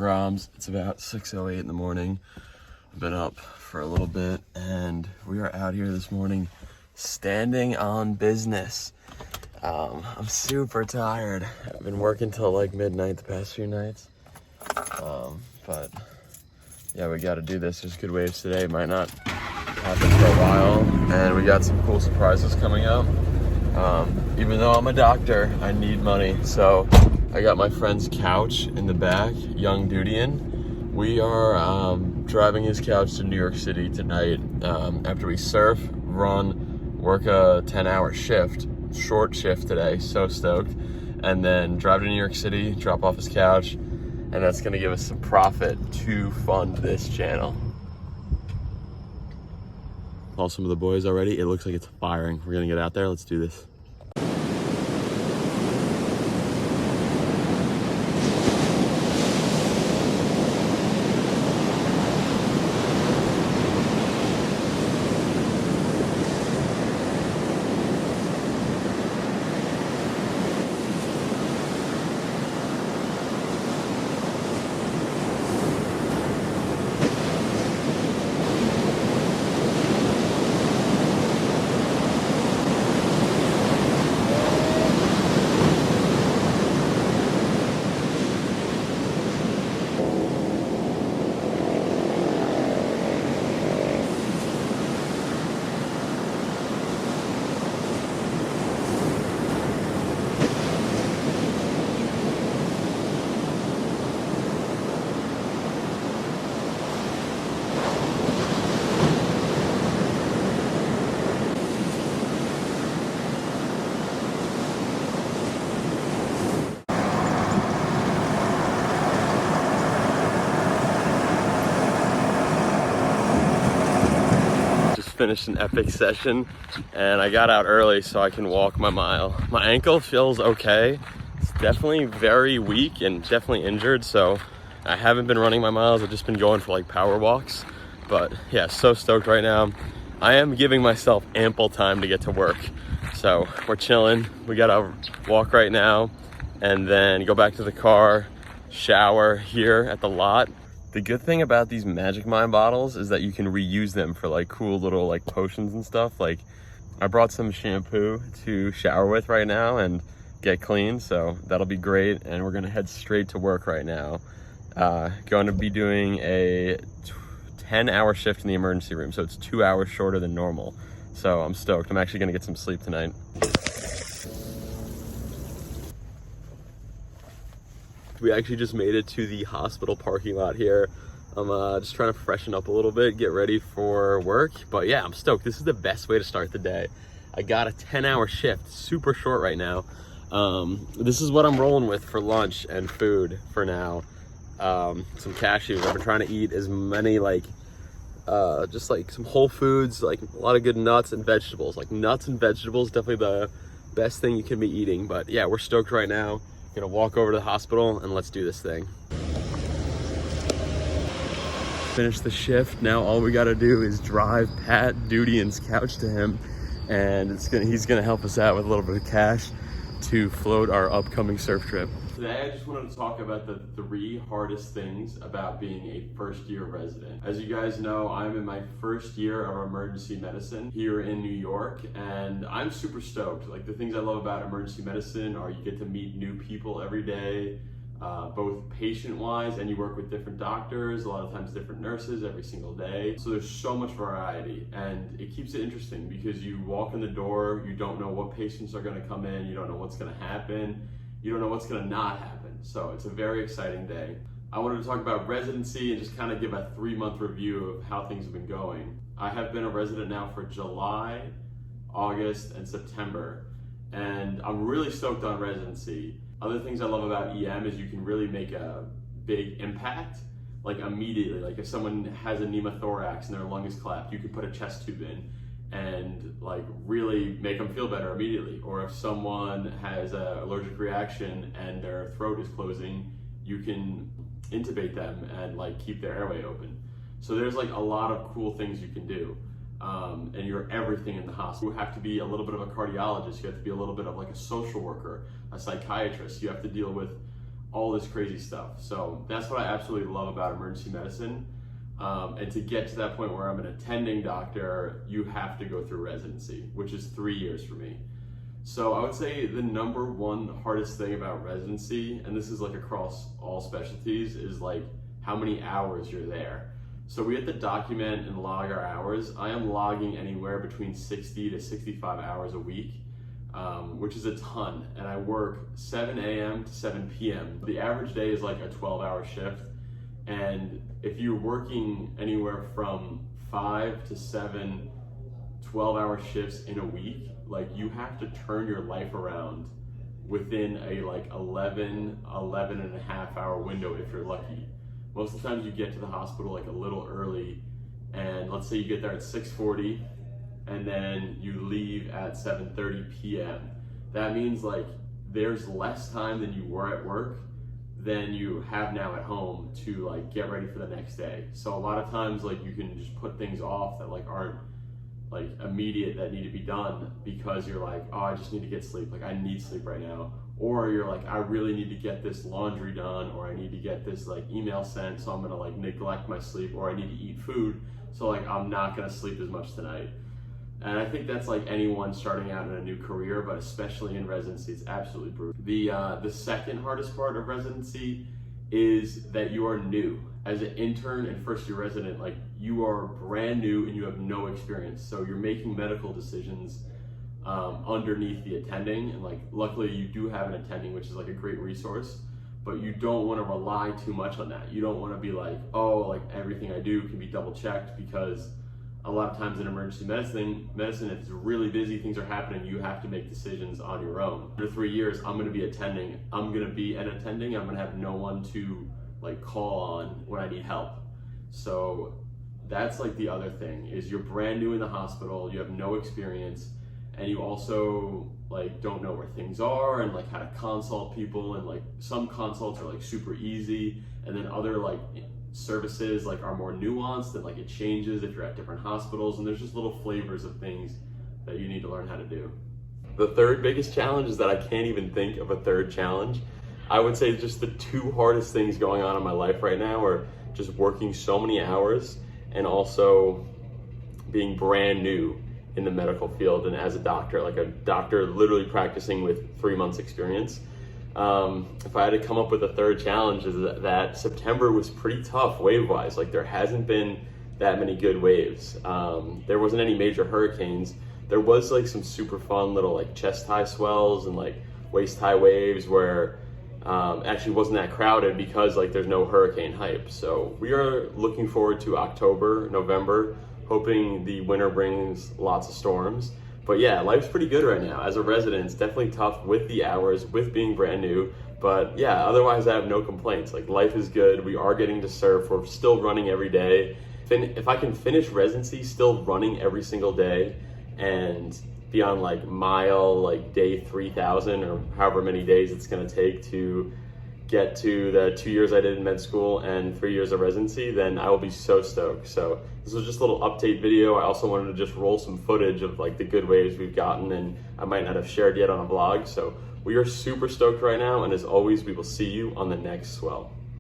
Groms. It's about 6:08 in the morning. I've been up for a little bit and we are out here this morning standing on business. I'm super tired. I've been working till like midnight the past few nights. But yeah, we got to do this. There's good waves today. Might not happen for a while. And we got some cool surprises coming up. Even though I'm a doctor, I need money. So I got my friend's couch in the back, young didnt. We are driving his couch to New York City tonight after we surf, run, work a 10-hour shift, short shift today, so stoked. And then drive to New York City, drop off his couch, and that's gonna give us some profit to fund this channel. Call some of the boys already. It looks like it's firing. We're gonna get out there, let's do this. Finished an epic session and I got out early so I can walk my mile. My ankle feels okay. It's definitely very weak and definitely injured, so I haven't been running my miles. I've just been going for like power walks. But yeah, so stoked right now. I am giving myself ample time to get to work. So we're chilling. We gotta walk right now and then go back to the car, shower here at the lot. The good thing about these Magic Mind bottles is that you can reuse them for like cool little like potions and stuff. Like I brought some shampoo to shower with right now and get clean, so that'll be great. And we're gonna head straight to work right now. Going to be doing a 10-hour shift in the emergency room, so it's 2 hours shorter than normal. So I'm stoked. I'm actually gonna get some sleep tonight. We actually just made it to the hospital parking lot here. I'm just trying to freshen up a little bit, get ready for work. But yeah, I'm stoked. This is the best way to start the day. I got a 10-hour shift, super short right now. This is what I'm rolling with for lunch and food for now. Some cashews. I've been trying to eat as many just like some whole foods, like a lot of good nuts and vegetables. Like nuts and vegetables, definitely the best thing you can be eating. But yeah, we're stoked right now. Gonna walk over to the hospital and let's do this thing. Finish the shift. Now all we gotta do is drive Pat Didnt's couch to him, and he's gonna help us out with a little bit of cash to float our upcoming surf trip. Today I just wanted to talk about the 3 hardest things about being a first-year resident. As you guys know, I'm in my first year of emergency medicine here in New York, and I'm super stoked. Like, the things I love about emergency medicine are you get to meet new people every day, both patient-wise, and you work with different doctors, a lot of times different nurses every single day. So there's so much variety, and it keeps it interesting because you walk in the door, you don't know what patients are gonna come in, you don't know what's gonna happen, you don't know what's gonna not happen. So it's a very exciting day. I wanted to talk about residency and just kind of give a 3-month review of how things have been going. I have been a resident now for July, August, and September, and I'm really stoked on residency. Other things I love about EM is you can really make a big impact, like immediately. Like if someone has a pneumothorax and their lung is collapsed, you can put a chest tube in and like really make them feel better immediately. Or if someone has an allergic reaction and their throat is closing, you can intubate them and like keep their airway open. So there's like a lot of cool things you can do. And you're everything in the hospital. You have to be a little bit of a cardiologist, you have to be a little bit of like a social worker, a psychiatrist, you have to deal with all this crazy stuff. So that's what I absolutely love about emergency medicine. And to get to that point where I'm an attending doctor, you have to go through residency, which is 3 years for me. So I would say the number one hardest thing about residency, and this is like across all specialties, is like how many hours you're there. So we have to document and log our hours. I am logging anywhere between 60 to 65 hours a week, which is a ton. And I work 7 a.m. to 7 p.m. The average day is like a 12-hour shift. And if you're working anywhere from 5 to 7 12-hour shifts in a week, like you have to turn your life around within a like 11 and a half hour window if you're lucky. Most of the times you get to the hospital like a little early, and let's say you get there at 6:40 and then you leave at 7:30 p.m. That means like there's less time than you were at work than you have now at home to like get ready for the next day. So a lot of times like you can just put things off that like aren't like immediate that need to be done because you're like, oh, I just need to get sleep. Like I need sleep right now. Or you're like, I really need to get this laundry done, or I need to get this like email sent, so I'm gonna like neglect my sleep, or I need to eat food, so like I'm not gonna sleep as much tonight. And I think that's like anyone starting out in a new career, but especially in residency, it's absolutely brutal. The second hardest part of residency is that you are new. As an intern and first year resident, like you are brand new and you have no experience. So you're making medical decisions underneath the attending, and like luckily you do have an attending, which is like a great resource, but you don't want to rely too much on that. You don't want to be like, oh, like everything I do can be double checked, because a lot of times in emergency medicine, if it's really busy, things are happening, you have to make decisions on your own. After 3 years, I'm going to be attending. I'm going to be an attending. I'm going to have no one to like call on when I need help. So that's like the other thing, is you're brand new in the hospital, you have no experience, and you also like don't know where things are and like how to consult people, and like some consults are like super easy, and then other like services like are more nuanced, and like it changes if you're at different hospitals, and there's just little flavors of things that you need to learn how to do. The third biggest challenge is that I can't even think of a third challenge. I would say just the two hardest things going on in my life right now are just working so many hours and also being brand new in the medical field and as a doctor, like a doctor literally practicing with 3 months experience. If I had to come up with a third challenge, is that September was pretty tough wave-wise. Like there hasn't been that many good waves. There wasn't any major hurricanes. There was like some super fun little like chest high swells and like waist high waves where actually wasn't that crowded because like there's no hurricane hype. So we are looking forward to October, November, hoping the winter brings lots of storms. But yeah, life's pretty good right now. As a resident, it's definitely tough with the hours, with being brand new. But yeah, otherwise I have no complaints. Like life is good. We are getting to surf. We're still running every day. If I can finish residency still running every single day and be on like mile, like day 3,000 or however many days it's gonna take to get to the 2 years I did in med school and 3 years of residency, then I will be so stoked. So this was just a little update video. I also wanted to just roll some footage of like the good waves we've gotten, and I might not have shared yet on a vlog. So we are super stoked right now, and as always, we will see you on the next swell.